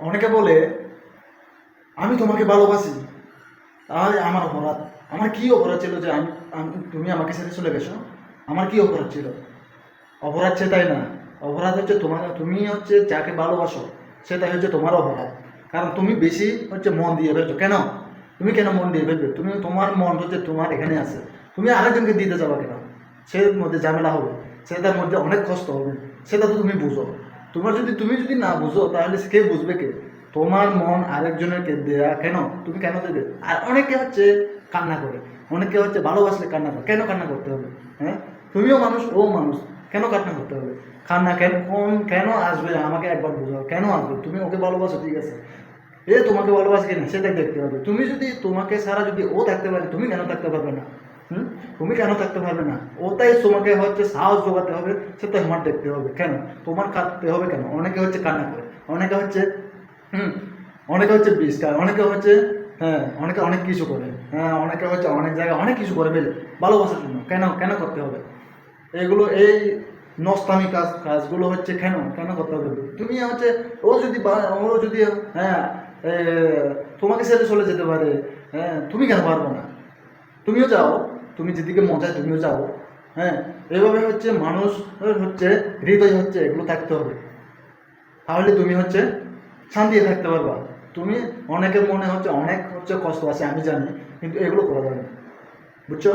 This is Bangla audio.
অনেকে বলে আমি তোমাকে ভালোবাসি, তাহলে আমার অপরাধ। আমার কি অপরাধ ছিল যে তুমি আমাকে ছেড়ে চলে গেছো? আমার কি অপরাধ ছিল? অপরাধ সেটাই না, অপরাধ হচ্ছে তুমি হচ্ছে যাকে ভালোবাসো সেটাই হচ্ছে তোমার অপরাধ। কারণ তুমি বেশি হচ্ছে মন দিয়ে ফেলছো। কেন? তুমি কেন মন দিয়ে ফেলবে? তোমার মন হচ্ছে তোমার এখানে আছে, তুমি আরেকজনকে দিতে যাবা কেন? সে মধ্যে ঝামেলা হবে, সেটার মধ্যে অনেক কষ্ট হবে, সেটা তো তুমি বুঝো। তুমি যদি না বুঝো তাহলে কে বুঝবে কে? তোমার মন আরেকজনের কে দেয়া কেন? তুমি কেন দেবে? আর অনেকে হচ্ছে কান্না করে, অনেকে হচ্ছে ভালোবাসলে কান্না করে। কেন কান্না করতে হবে? হ্যাঁ, তুমিও মানুষ, ও মানুষ, কেন কান্না করতে হবে? কান্না কেন আসবে আমাকে একবার বোঝাও, কেন আসবে? তুমি ওকে ভালোবাসো, ঠিক আছে, এ তোমাকে ভালোবাসে কিনা সেটাই দেখতে হবে। তুমি যদি তোমাকে ছাড়া যদি ও থাকতে পারে, তুমি কেন থাকতে পারবে না? তুমি কেন থাকতে পারবে না? ওটাই তোমাকে হচ্ছে সাহস যোগাতে হবে, সেটা তোমার দেখতে হবে। কেন তোমার কাঁদতে হবে? কেন? অনেকে হচ্ছে কান্না করে, অনেকে হচ্ছে হুম অনেকে হচ্ছে বিষ খায়, অনেকে হচ্ছে হ্যাঁ, অনেকে অনেক কিছু করে, হ্যাঁ, অনেকে হচ্ছে অনেক জায়গায় অনেক কিছু করে ফেলে ভালোবাসার জন্য। কেন কেন করতে হবে এগুলো? এই নস্তামি কাজগুলো হচ্ছে কেন কেন করতে হবে? তুমি হচ্ছে ও যদি হ্যাঁ এ, তোমাকে ছেড়ে চলে যেতে পারে, হ্যাঁ, তুমি কেন পারবে না? তুমিও যাও, তুমি যেদিকে মন চায় তুমিও যাও। হ্যাঁ, এইভাবে হচ্ছে মানুষ হচ্ছে হৃদয় হচ্ছে এগুলো থাকতে হবে, তাহলে তুমি হচ্ছে শান্তিতে থাকতে পারবা। তুমি অনেকের মনে হচ্ছে অনেক হচ্ছে কষ্ট আছে আমি জানি, কিন্তু এগুলো করা যাবে না, বুঝছো?